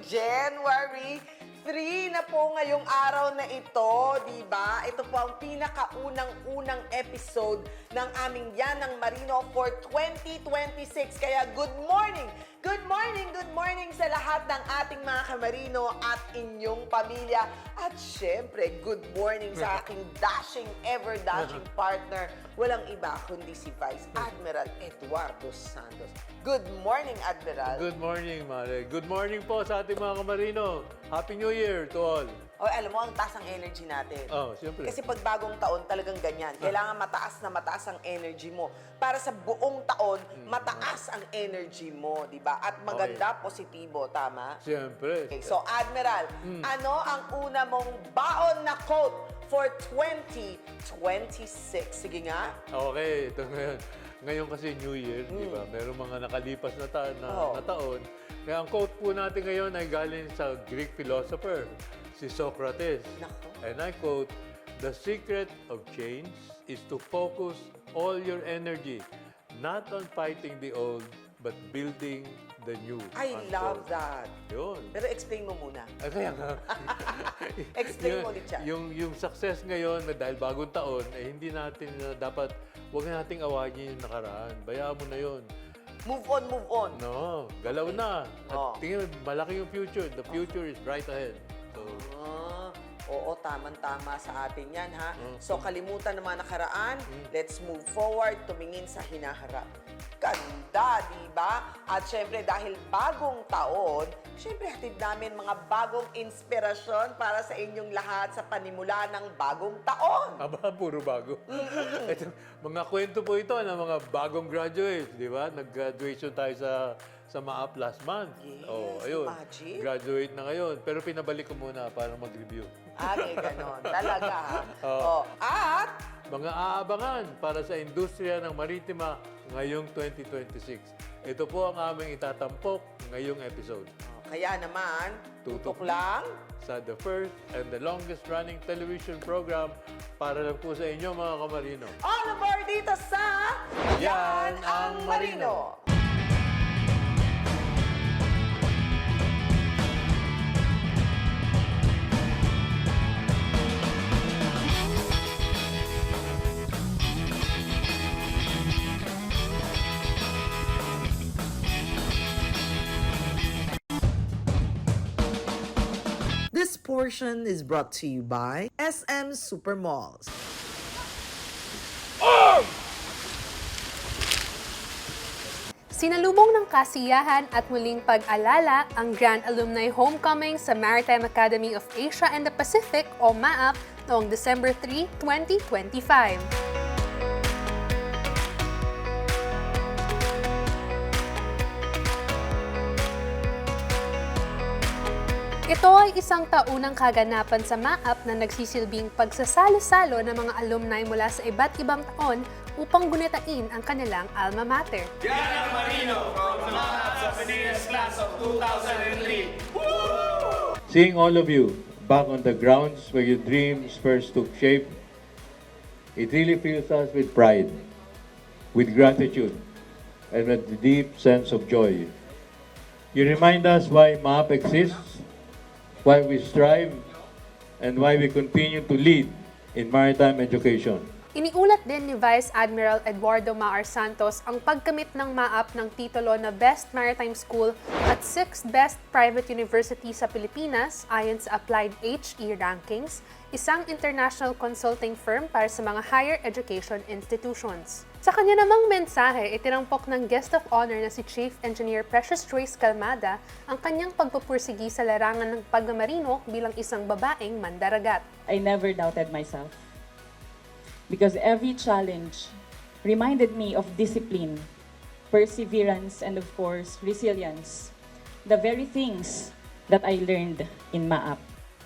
January 3 na po ngayong araw na ito, di ba? Ito po ang pinakaunang-unang episode ng aming Yan ng Marino for 2026. Kaya good morning! Good morning! Good morning sa lahat ng ating mga kamarino at inyong pamilya. At syempre, good morning sa aking dashing, ever-dashing partner. Walang iba kundi si Vice Admiral Eduardo Santos. Good morning, Admiral. Good morning, Mare. Good morning po sa ating mga kamarino. Happy New Year to all. O, alam mo, ang taas ang energy natin. Oh, siyempre. Kasi pag bagong taon, talagang ganyan. Kailangan mataas na mataas ang energy mo. Para sa buong taon, mataas ang energy mo, di ba? At maganda, positibo, tama? Siyempre. Okay, so Admiral, ano ang una mong baon na quote for 2026? Sige nga. Okay, ito ngayon. Ngayon kasi New Year, di ba? Merong mga nakalipas na, na taon. Kaya ang quote po natin ngayon ay galing sa Greek philosopher, si Socrates. Nako. And I quote, "The secret of change is to focus all your energy not on fighting the old, but building the new." I love that. Yun. Pero explain mo muna. Ay, kaya nga. Explain mo ulit siya. Yung success ngayon na dahil bagong taon, eh hindi natin dapat, huwag nating awayin yung nakaraan. Bayaan mo na yun. Move on, move on. No, galaw na. At Oh. tingin, malaki yung future. The future is right ahead. So, Oo, tamang-tama sa atin yan, ha? So, kalimutan ng mga nakaraan, let's move forward, tumingin sa hinaharap. Ganda, di ba? At syempre, dahil bagong taon, syempre, hatid namin mga bagong inspirasyon para sa inyong lahat sa panimula ng bagong taon. aba, puro bago. Ito, mga kwento po ito ng mga bagong graduates, di ba? Nag-graduation tayo sa MAAP last month. Yes, Ayun. imagine. Graduate na ngayon. Pero pinabalik ko muna para mag-review. May ganon. Talaga, ha? Oo. At, Mga aabangan para sa industriya ng maritima ngayong 2026. Ito po ang aming itatampok ngayong episode. kaya naman, tutok Tutok. lang. Sa the first and the longest running television program para lang po sa inyo mga kamarino. All aboard dito sa Yan ang Marino. This portion is brought to you by SM Supermalls. Sinalubong ng kasiyahan at muling pag-alala ang Grand Alumni Homecoming sa Maritime Academy of Asia and the Pacific o MAAP noong December 3, 2025. Ito ay isang taunang kaganapan sa MAAP na nagsisilbing pagsasalo-salo ng mga alumni mula sa iba't ibang taon upang gunitain ang kanilang alma mater. Yan ang Marino from the MAAP sa Phineas Class of 2003. Seeing all of you back on the grounds where your dreams first took shape, it really fills us with pride, with gratitude, and with a deep sense of joy. You remind us why MAAP exists, why we strive, and why we continue to lead in maritime education. Iniulat din ni Vice Admiral Eduardo Maar Santos ang pagkamit ng MAAP ng titulo na Best Maritime School at 6th Best Private University sa Pilipinas ayon sa Applied HE Rankings, isang international consulting firm para sa mga higher education institutions. Sa kanya namang mensahe, itinampok ng guest of honor na si Chief Engineer Precious Joyce Calmada ang kanyang pagpupursigi sa larangan ng pagmamarino bilang isang babaeng mandaragat. I never doubted myself. Because every challenge reminded me of discipline, perseverance, and of course, resilience. The very things that I learned in MAAP.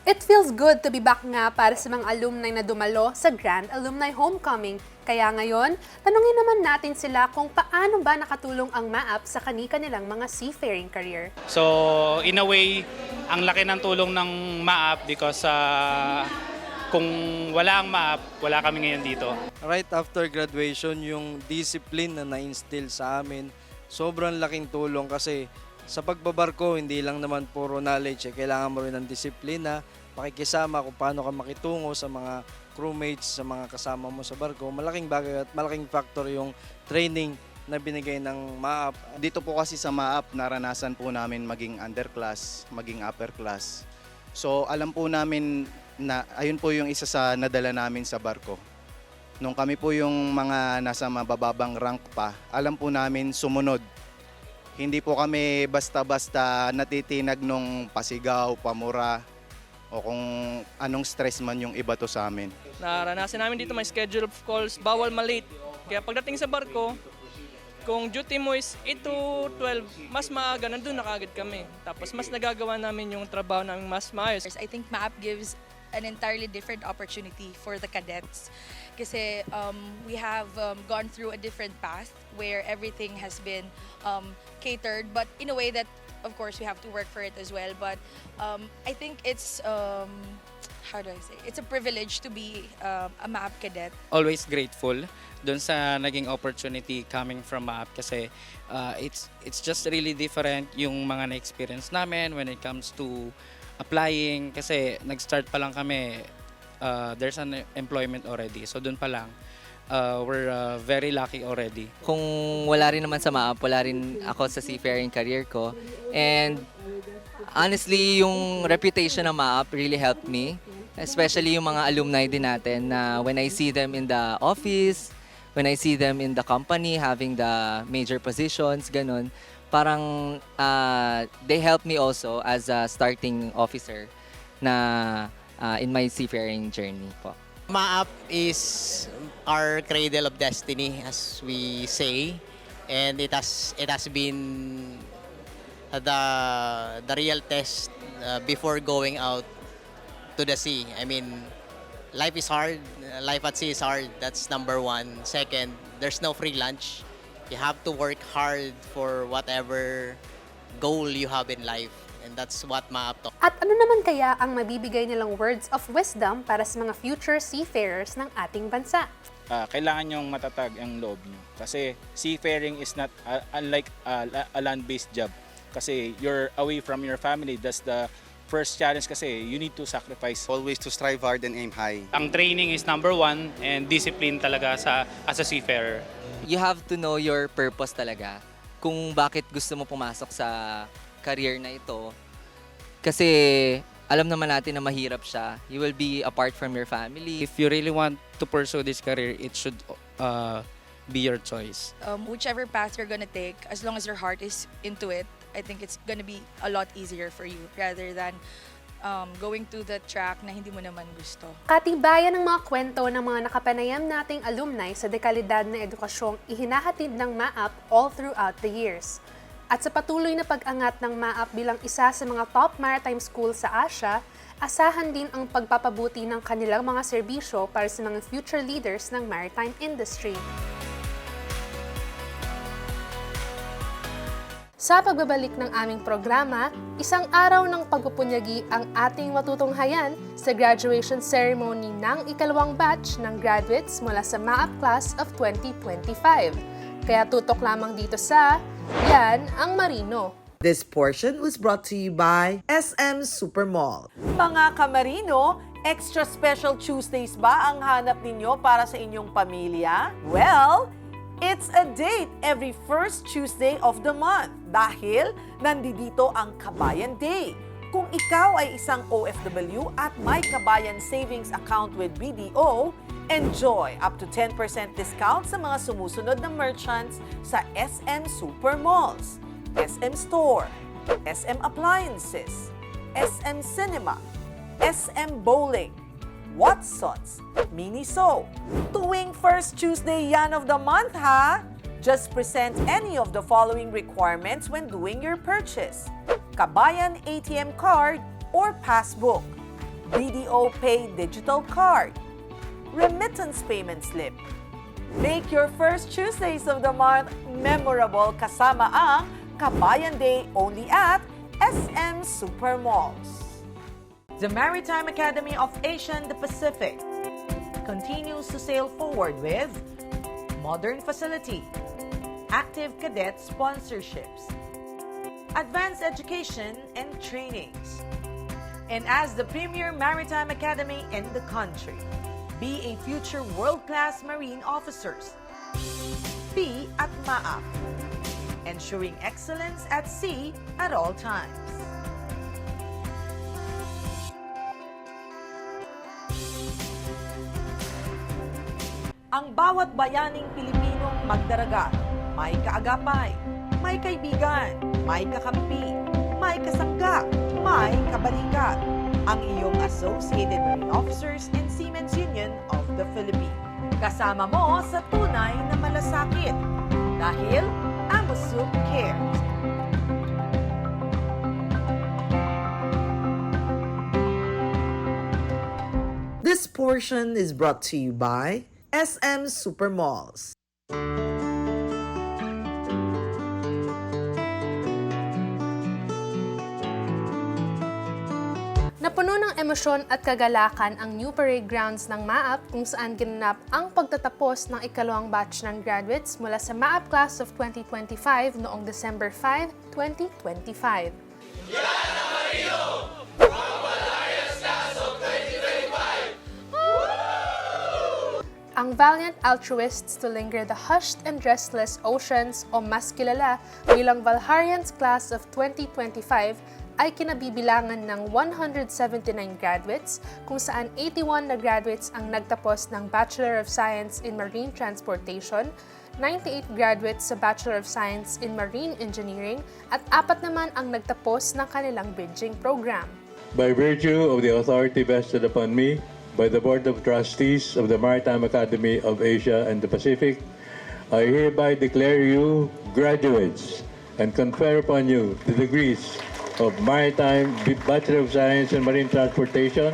It feels good to be back nga para sa mga alumni na dumalo sa Grand Alumni Homecoming. Kaya ngayon, tanungin naman natin sila kung paano ba nakatulong ang MAAP sa kanilang mga seafaring career. So, in a way, ang laki ng tulong ng MAAP because kung wala ang MAAP, wala kami ngayon dito. Right after graduation, yung discipline na na-instill sa amin, sobrang laking tulong kasi Sa pagbabarko, hindi lang naman puro knowledge, kailangan mo rin ng disiplina, pakikisama kung paano ka makitungo sa mga crewmates, sa mga kasama mo sa barko. Malaking bagay at malaking factor yung training na binigay ng MAAP. Dito po kasi sa MAAP, naranasan po namin maging underclass, maging upper class. So alam po namin na ayun po yung isa sa nadala namin sa barko. Nung kami po yung mga nasa mabababang rank pa, alam po namin sumunod. Hindi po kami basta-basta natitinag nung pasigaw, pamura, o kung anong stress man yung iba to sa amin. Naranasan namin dito may schedule of calls, bawal malate. Kaya pagdating sa barko, kung duty mo is 8 to 12, mas maaga, nandun na kagad kami. Tapos mas nagagawa namin yung trabaho namin mas maayos. I think MAAP gives an entirely different opportunity for the cadets. Kasi we have gone through a different path where everything has been catered, but in a way that, of course, we have to work for it as well. But I think it's, how do I say, it's a privilege to be a MAAP cadet. Always grateful doon sa naging opportunity coming from MAAP kasi it's just really different yung mga na-experience namin when it comes to applying kasi nag-start pa lang kami, there's an employment already. So doon pa lang, we're very lucky already. Kung wala rin naman sa MAAP, wala rin ako sa seafaring career ko. And honestly, yung reputation ng MAAP really helped me. Especially yung mga alumni din natin na when I see them in the office, when I see them in the company having the major positions, ganun, parang they help me also as a starting officer na in my seafaring journey po. MAAP is our cradle of destiny, as we say, and it has been the real test before going out to the sea. I mean, life is hard. Life at sea is hard. That's number one. Second, there's no free lunch. You have to work hard for whatever goal you have in life. And that's what MAAP talks. At ano naman kaya ang mabibigay nilang words of wisdom para sa mga future seafarers ng ating bansa? Kailangan yung matatag ang loob nyo. Kasi seafaring is not unlike a land-based job. Kasi you're away from your family. That's the first challenge kasi you need to sacrifice. Always to strive hard and aim high. Ang training is number one and discipline talaga as a seafarer. You have to know your purpose talaga. Kung bakit gusto mo pumasok sa career na ito. Kasi alam naman natin na mahirap siya. You will be apart from your family. If you really want to pursue this career, it should be your choice. Whichever path you're gonna take, as long as your heart is into it, I think it's gonna be a lot easier for you rather than going to the track na hindi mo naman gusto. Katibayan ng mga kwento ng mga nakapanayam nating alumni sa dekalidad na edukasyong ihinahatid ng MAAP all throughout the years. At sa patuloy na pag-angat ng MAAP bilang isa sa mga top maritime school sa Asia, asahan din ang pagpapabuti ng kanilang mga serbisyo para sa mga future leaders ng maritime industry. Sa pagbabalik ng aming programa, isang araw ng pagpupunyagi ang ating matutunghayan sa graduation ceremony ng ikalawang batch ng graduates mula sa MAAP Class of 2025. Kaya tutok lamang dito sa Yan ang Marino. This portion was brought to you by SM Supermall. Mga kamarino, extra special Tuesdays ba ang hanap ninyo para sa inyong pamilya? Well, it's a date every first Tuesday of the month dahil nandito ang Kabayan Day. Kung ikaw ay isang OFW at may Kabayan Savings Account with BDO, enjoy up to 10% discount sa mga sumusunod na merchants sa SM Supermalls, SM Store, SM Appliances, SM Cinema, SM Bowling, Watsons, Miniso. Tuwing first Tuesday yan of the month, ha? Just present any of the following requirements when doing your purchase. Kabayan ATM card or passbook, BDO Pay digital card, remittance payment slip. Make your first Tuesdays of the month memorable kasama ang Kabayan Day only at SM Supermalls. The Maritime Academy of Asia and the Pacific continues to sail forward with modern facility, active cadet sponsorships, advanced education and trainings. And as the premier maritime academy in the country, be a future world-class marine officers. Be at MAAP, ensuring excellence at sea at all times. Ang bawat bayaning Pilipinong magdaragat, may kaagapay, may kaibigan, may kakampi, may kasangga, may kabalikat. Ang iyong Associated Marine Officers and Seamen's Union of the Philippines. Kasama mo sa tunay na malasakit. Dahil AMUSUP cares. This portion is brought to you by SM Supermalls. Napuno ng emosyon at kagalakan ang New Parade Grounds ng MAAP kung saan ginanap ang pagtatapos ng ikalawang batch ng graduates mula sa MAAP Class of 2025 noong December 5, 2025. Ang valiant altruists to linger the hushed and restless oceans o mas kilala bilang Valharians Class of 2025 ay kinabibilangan ng 179 graduates kung saan 81 na graduates ang nagtapos ng Bachelor of Science in Marine Transportation, 98 graduates sa Bachelor of Science in Marine Engineering at 4 naman ang nagtapos ng kanilang bridging program. By virtue of the authority vested upon me by the Board of Trustees of the Maritime Academy of Asia and the Pacific, I hereby declare you graduates and confer upon you the degrees of Maritime Bachelor of Science in Marine Transportation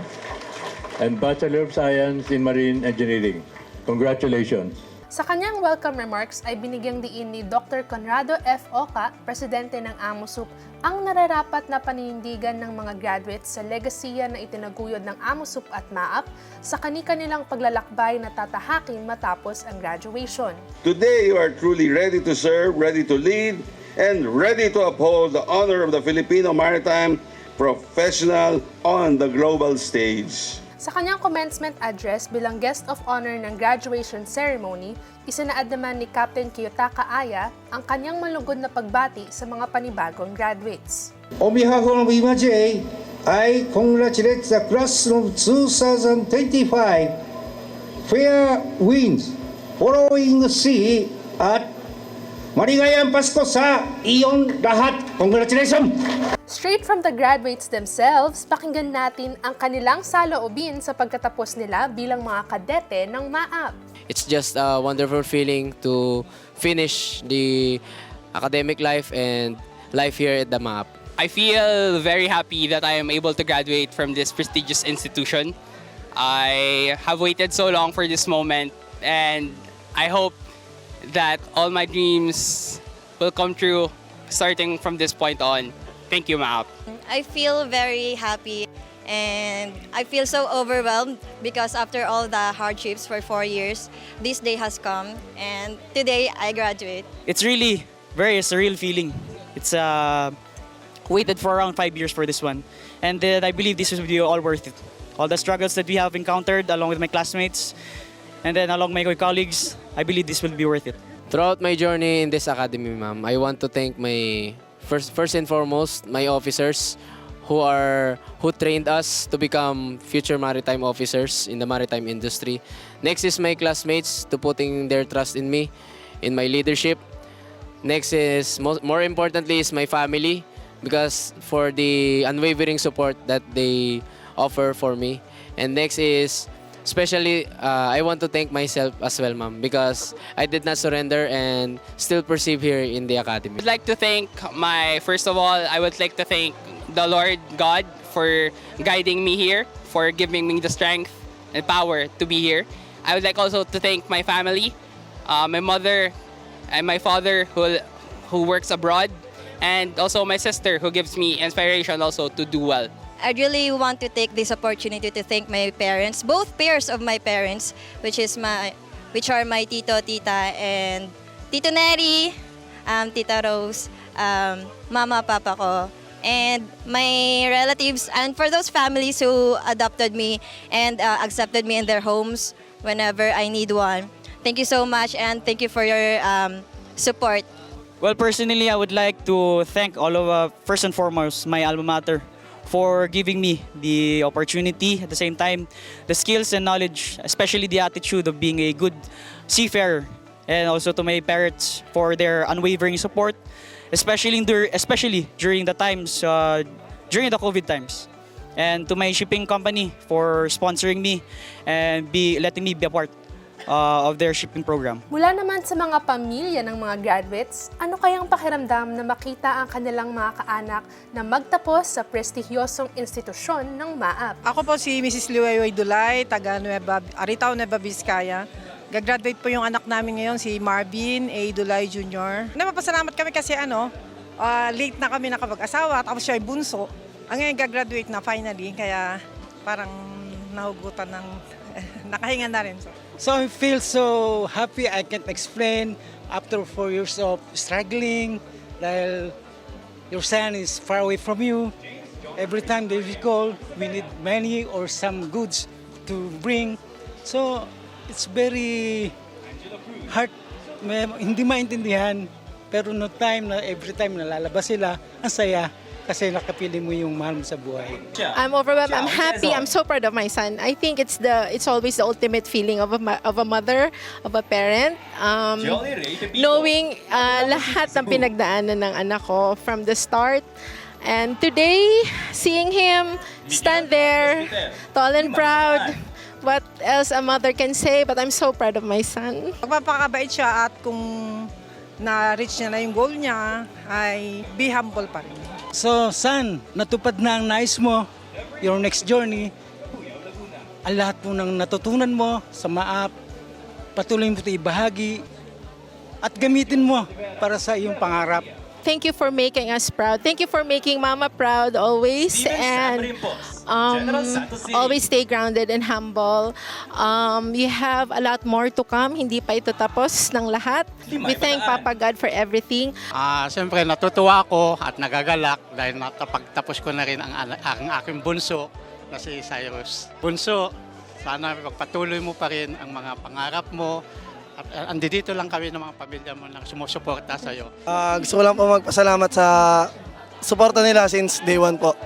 and Bachelor of Science in Marine Engineering. Congratulations! Sa kanyang welcome remarks ay binigyang diin ni Dr. Conrado F. Oca, presidente ng AMUSUP, ang nararapat na paninindigan ng mga graduates sa legasiya na itinaguyod ng AMUSUP at MAAP sa kani-kanilang paglalakbay na tatahakin matapos ang graduation. Today you are truly ready to serve, ready to lead, and ready to uphold the honor of the Filipino maritime professional on the global stage. Sa kanyang commencement address bilang guest of honor ng graduation ceremony, isinaad naman ni Captain Kiyotaka Aya ang kanyang malugod na pagbati sa mga panibagong graduates. On behalf of IMAJ, I congratulate the class of 2025 fair winds following the sea at maligayang Pasko sa iyong lahat. Congratulations! Straight from the graduates themselves, pakinggan natin ang kanilang saloobin sa pagtatapos nila bilang mga kadete ng MAAP. It's just a wonderful feeling to finish the academic life and life here at the MAAP. I feel very happy that I am able to graduate from this prestigious institution. I have waited so long for this moment, and I hope that all my dreams will come true starting from this point on. Thank you, MAAP. I feel very happy and I feel so overwhelmed because after all the hardships for 4 years, this day has come and today I graduate. It's really very surreal feeling. It's waited for around 5 years for this one, and I believe this will be all worth it. All the struggles that we have encountered along with my classmates and then along my colleagues, I believe this will be worth it. Throughout my journey in this academy, ma'am, I want to thank my first and foremost my officers who trained us to become future maritime officers in the maritime industry. Next is my classmates to putting their trust in me, in my leadership. Next is more importantly is my family because for the unwavering support that they offer for me. And next is especially, I want to thank myself as well, ma'am, because I did not surrender and still persevere here in the academy. I'd like to thank first of all, I would like to thank the Lord God for guiding me here, for giving me the strength and power to be here. I would like also to thank my family, my mother and my father who works abroad, and also my sister who gives me inspiration also to do well. I really want to take this opportunity to thank my parents, both pairs of my parents, which are my Tito, Tita, and Tito Neri, Tita Rose, Mama, Papa ko, and my relatives, and for those families who adopted me and accepted me in their homes whenever I need one. Thank you so much, and thank you for your support. Well, personally, I would like to thank all of, first and foremost, my alma mater for giving me the opportunity, at the same time, the skills and knowledge, especially the attitude of being a good seafarer, and also to my parents for their unwavering support, especially during the times, during the COVID times. And to my shipping company for sponsoring me and letting me be a part of their shipping program. Mula naman sa mga pamilya ng mga graduates, ano kayang pakiramdam na makita ang kanilang mga kaanak na magtapos sa prestihiyosong institusyon ng MAAP? Ako po si Mrs. Liwayway Dulay, taga Aritaw, Nueva Vizcaya. Gagraduate po yung anak namin ngayon, si Marvin A. Dulay Jr. Napapasalamat kami kasi late na kami nakapag-asawa, tapos siya ay bunso. Ang ngayon gagraduate na finally, kaya parang nahugutan ng nakahinga na rin. So I feel so happy, I can't explain after 4 years of struggling dahil your son is far away from you. Every time they call, we need money or some goods to bring. So it's very hard, hindi maintindihan, pero every time nalalabas sila, ang saya. Kasi nakapili mo yung mahal mo sa buhay. I'm overwhelmed. I'm happy. I'm so proud of my son. I think it's always the ultimate feeling of a mother, of a parent. Knowing lahat ng pinagdaanan ng anak ko from the start. And today, seeing him stand there, tall and proud. What else a mother can say? But I'm so proud of my son. Magpapakabait siya at kung na-reach niya na yung goal niya, ay be humble pa rin. So, son, natupad na ang nais mo, your next journey. Ang lahat po ng natutunan mo sa MAAP, patuloy mo ito ibahagi at gamitin mo para sa iyong pangarap. Thank you for making us proud. Thank you for making Mama proud always, and always stay grounded and humble. You have a lot more to come. Hindi pa ito tapos ng lahat. We thank Papa God for everything. Siyempre natutuwa ako at nagagalak dahil nakapagtapos ko na rin ang aking bunso na si Cyrus. Bunso, sana pagpatuloy mo pa rin ang mga pangarap mo. At andito lang kami ng mga pamilya mo nang sumusuporta sa iyo. Gusto ko lang po magpasalamat sa suporta nila since day one po.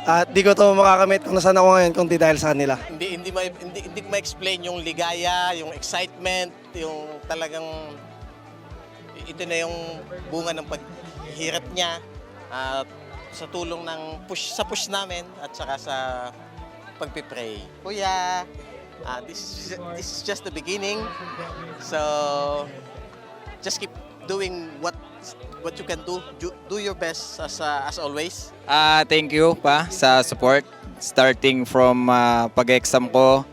At di ko ito makakamit kung nasaan ako ngayon kung di dahil sa kanila. Hindi ko ma-explain yung ligaya, yung excitement, yung talagang ito na yung bunga ng paghirap niya at sa tulong ng push namin at saka sa pagpipray. Kuya, this is just the beginning. So just keep doing what you can do. Do your best as always. Thank you pa sa support starting from pag-exam ko,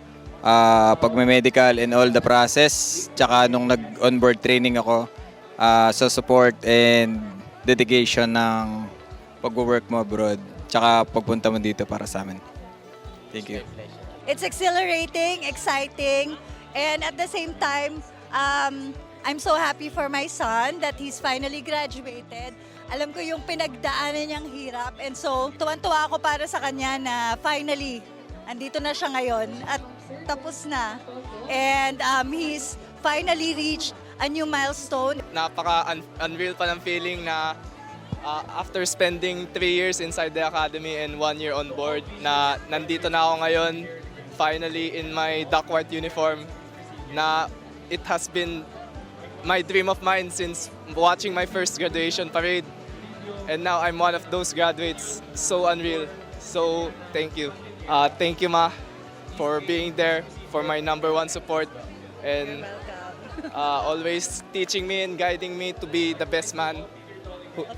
pag-medical and all the process, tsaka nung nag-onboard training ako, sa support and dedication ng pag-work mo abroad, tsaka pagpunta mo dito para sa amin. Thank you. It's exhilarating, exciting, and at the same time, I'm so happy for my son that he's finally graduated. Alam ko yung pinagdaanan niyang hirap, and so tuwan-tuwa ako para sa kanya na finally, andito na siya ngayon at tapos na. And he's finally reached a new milestone. Napaka-unreal pa ng feeling na after spending 3 years inside the academy and 1 year on board, na nandito na ako ngayon, finally in my Duckwart uniform, na it has been my dream of mine since watching my first graduation parade. And now I'm one of those graduates. So unreal. So thank you. Thank you, Ma, for being there, for my #1 support, and always teaching me and guiding me to be the best man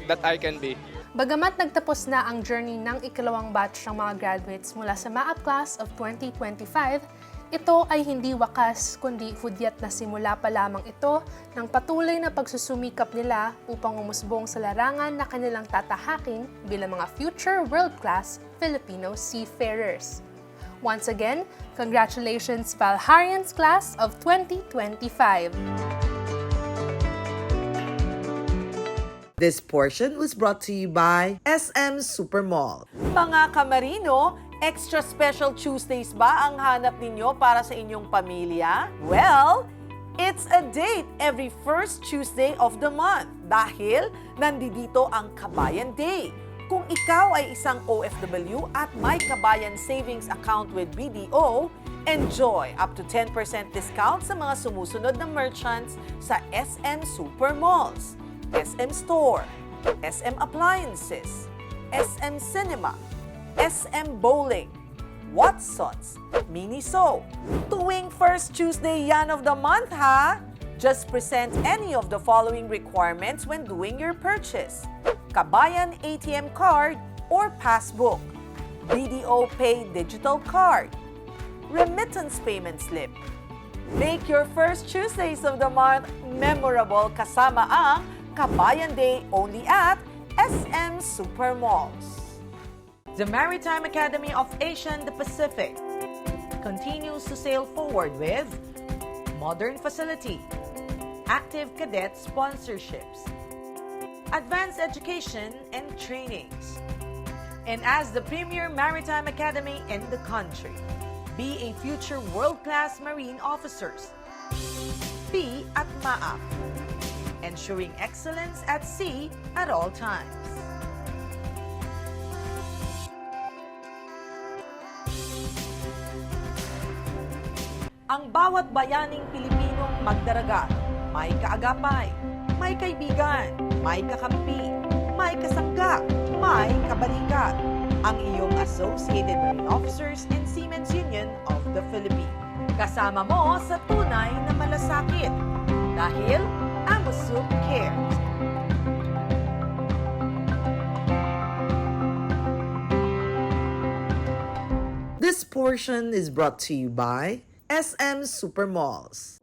that I can be. Bagamat nagtapos na ang journey ng ikalawang batch ng mga graduates mula sa MAAP Class of 2025, ito ay hindi wakas kundi hudyat na simula pa lamang ito ng patuloy na pagsusumikap nila upang umusbong sa larangan na kanilang tatahakin bilang mga future world-class Filipino seafarers. Once again, congratulations Valharians Class of 2025! This portion was brought to you by SM Supermall. Mga kamarino, extra special Tuesdays ba ang hanap ninyo para sa inyong pamilya? Well, it's a date every first Tuesday of the month dahil nandito ang Kabayan Day. Kung ikaw ay isang OFW at may Kabayan Savings Account with BDO, enjoy up to 10% discount sa mga sumusunod na merchants sa SM Supermalls, SM Store, SM Appliances, SM Cinema, SM Bowling, Watsons, Miniso. Tuwing first Tuesday yan of the month, ha? Just present any of the following requirements when doing your purchase. Kabayan ATM card or passbook, BDO Pay digital card, remittance payment slip. Make your first Tuesdays of the month memorable kasama ang Kabayan Day only at SM Supermalls. The Maritime Academy of Asia and the Pacific continues to sail forward with modern facility, active cadet sponsorships, advanced education and trainings. And as the premier maritime academy in the country, be a future world-class marine officers. Be at MAAP, ensuring excellence at sea at all times. Ang bawat bayaning Pilipinong magdaragat, may kaagapay, may kaibigan, may kakampi, may kasangga, may kabalikat. Ang iyong Associated Marine Officers and Seamen's Union of the Philippines. Kasama mo sa tunay na malasakit dahil AMUSUP cares. This portion is brought to you by SM Supermalls.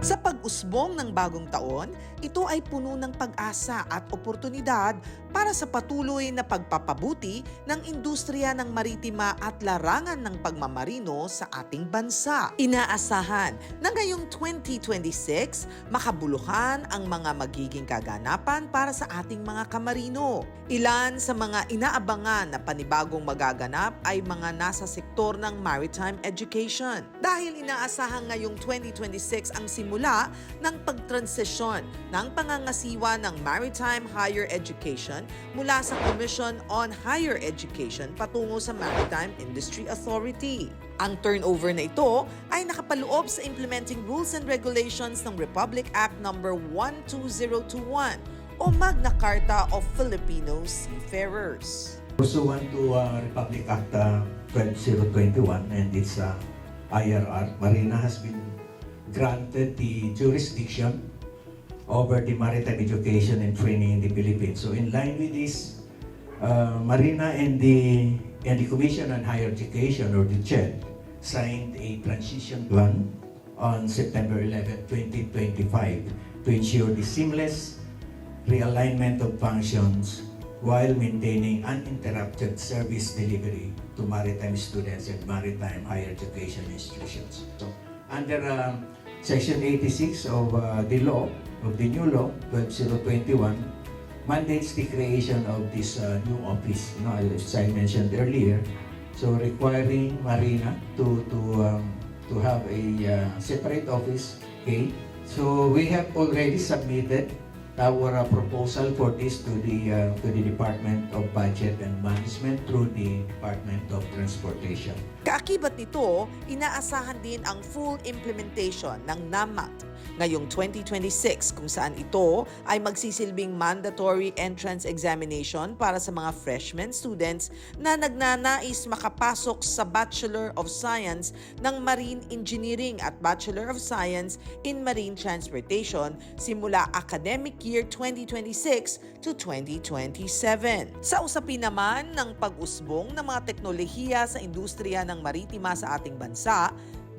Sa pag-usbong ng bagong taon, ito ay puno ng pag-asa at oportunidad para sa patuloy na pagpapabuti ng industriya ng maritima at larangan ng pagmamarino sa ating bansa. Inaasahan na ngayong 2026, makabuluhan ang mga magiging kaganapan para sa ating mga kamarino. Ilan sa mga inaabangan na panibagong magaganap ay mga nasa sektor ng maritime education. Dahil inaasahan ngayong 2026 ang simula ng pagtransisyon ng pangangasiwa ng maritime higher education mula sa Commission on Higher Education patungo sa Maritime Industry Authority. Ang turnover na ito ay nakapaloob sa Implementing Rules and Regulations ng Republic Act No. 12021 o Magna Carta of Filipino Seafarers. Pursuant to Republic Act 12021 and its IRR, Marina has been granted the jurisdiction over the maritime education and training in the Philippines. So in line with this, Marina and the Commission on Higher Education, or the CHED, signed a transition plan on September 11, 2025 to ensure the seamless realignment of functions while maintaining uninterrupted service delivery to maritime students and maritime higher education institutions. So, under Section 86 of the law, of the new law, 12021, mandates the creation of this new office, as I mentioned earlier. So requiring Marina to have a separate office. Okay, so we have already submitted our proposal for this to the Department of Budget and Management through the Department of Transportation. Kaakibat nito, inaasahan din ang full implementation ng NAMAT ngayong 2026 kung saan ito ay magsisilbing mandatory entrance examination para sa mga freshman students na nagnanais makapasok sa Bachelor of Science ng Marine Engineering at Bachelor of Science in Marine Transportation simula academic year 2026 to 2027. Sa usapin naman ng pag-usbong ng mga teknolohiya sa industriya ng maritima sa ating bansa,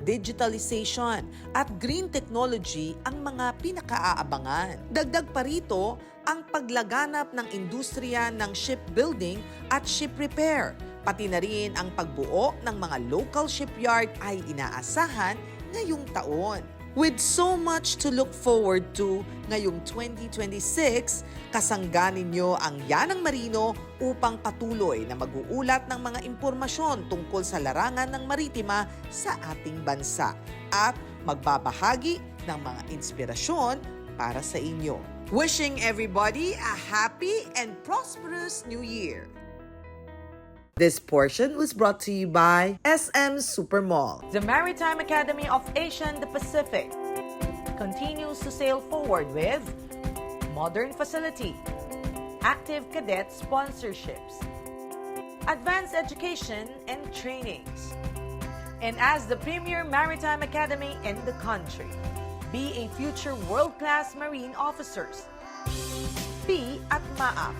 digitalization at green technology ang mga pinakaaabangan. Dagdag pa rito ang paglaganap ng industriya ng shipbuilding at ship repair. Pati na rin ang pagbuo ng mga local shipyard ay inaasahan ngayong taon. With so much to look forward to ngayong 2026, kasangganin nyo ang Yanang Marino upang patuloy na mag-uulat ng mga impormasyon tungkol sa larangan ng maritima sa ating bansa at magbabahagi ng mga inspirasyon para sa inyo. Wishing everybody a happy and prosperous New Year! This portion was brought to you by SM Supermall. The Maritime Academy of Asia and the Pacific continues to sail forward with modern facility, active cadet sponsorships, advanced education and trainings. And as the premier maritime academy in the country, be a future world-class marine officers. Be at MAAP,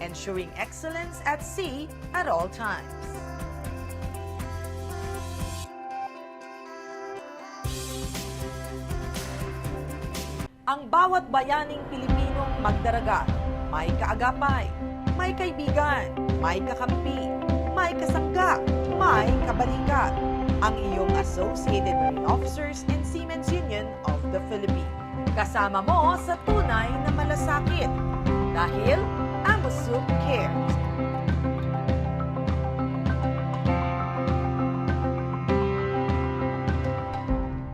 ensuring excellence at sea at all times. Ang bawat bayaning Pilipinong magdaragat, may kaagapay, may kaibigan, may kakampi, may kasangga, may kabalikat. Ang iyong Associated Marine Officers and Seamen's Union of the Philippines. Kasama mo sa tunay na malasakit. Dahil AMUSUP cares.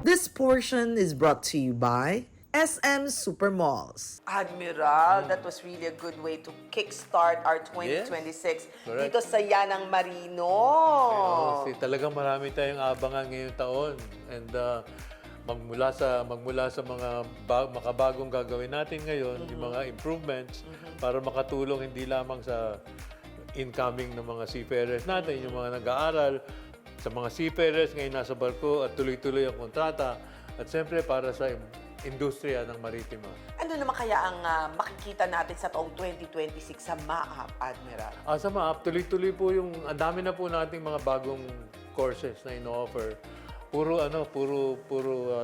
This portion is brought to you by SM Supermalls. Admiral, that was really a good way to kickstart our 2026 correct. dito sa Yanang Marino. Talagang marami tayong abangan ngayong taon. And magmula sa mga makabagong gagawin natin ngayon, yung mga improvements para makatulong hindi lamang sa incoming ng mga seafarers natin, yung mga nag-aaral, sa mga seafarers ngayon nasa barko at tuloy-tuloy ang kontrata, at siyempre para sa industriya ng maritima. Ano naman kaya ang makikita natin sa taong 2026 sa MAAP, Admiral? Sa MAAP, tuloy-tuloy po ang dami na po nating mga bagong courses na ino-offer. Puro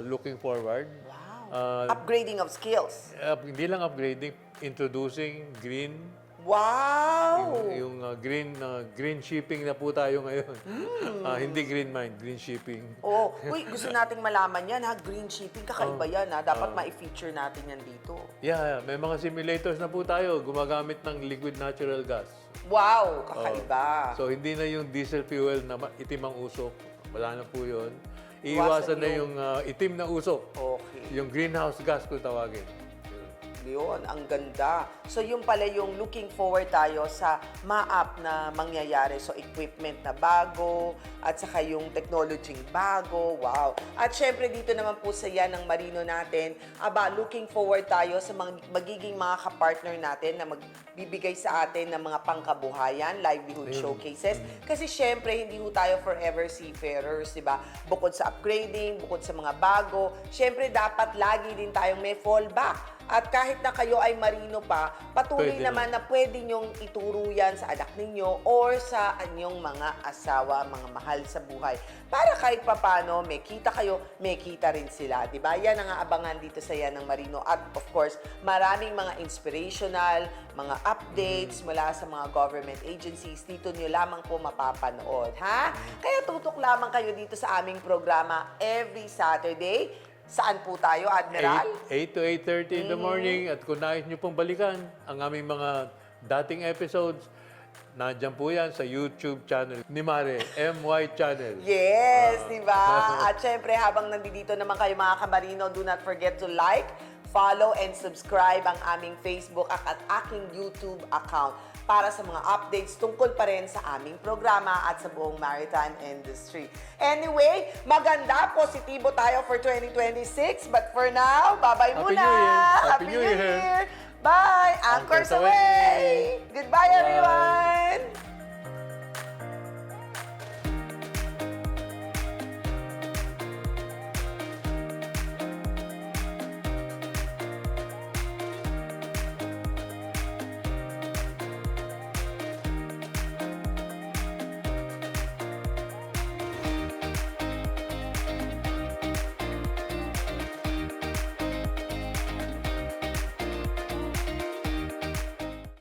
looking forward. Wow. Upgrading of skills. Hindi lang upgrading, introducing green. Wow! Yung green shipping na po tayo ngayon. Hindi green mine, green shipping. Uy, gusto nating malaman yan ha, green shipping, kakaiba yan ha. Dapat ma-feature natin yan dito. Yeah, may mga simulators na po tayo, gumagamit ng liquid natural gas. Wow, kakaiba. So hindi na yung diesel fuel na itim ang usok. Wala na po yun. Iiwasan na yung itim na usok. Okay. Yung greenhouse gas kung tawagin. Yun, ang ganda. So yung pala yung looking forward tayo sa MAAP na mangyayari. So equipment na bago, at saka yung technology bago. Wow. At syempre dito naman po sa Yanang Marino natin, looking forward tayo sa magiging mga kapartner natin na magbibigay sa atin ng mga pangkabuhayan, livelihood showcases. Kasi syempre hindi ho tayo forever seafarers, di ba? Bukod sa upgrading, bukod sa mga bago, syempre dapat lagi din tayong may fallback. At kahit na kayo ay marino pa, patuloy naman na pwede nyong ituro yan sa anak ninyo or sa anyong mga asawa, mga mahal sa buhay. Para kahit papano, may kita kayo, may kita rin sila. Diba? Yan ang aabangan dito sa Yanang Marino. At of course, maraming mga inspirational, mga updates mula sa mga government agencies. Dito nyo lamang po mapapanood. Ha? Kaya tutok lamang kayo dito sa aming programa every Saturday. Saan po tayo, Admiral? 8 to 8:30 in the morning. At kung nais nyo pong balikan ang aming mga dating episodes, nandiyan po yan sa YouTube channel ni Mare, MY Channel. Yes, di ba? At syempre, habang nandito naman kayo mga kamarino, do not forget to like, follow, and subscribe ang aming Facebook at aking YouTube account para sa mga updates tungkol pa rin sa aming programa at sa buong maritime industry. Anyway, maganda, positibo tayo for 2026. But for now, bye-bye muna! Happy New Year! Bye! Anchors away! Goodbye, everyone!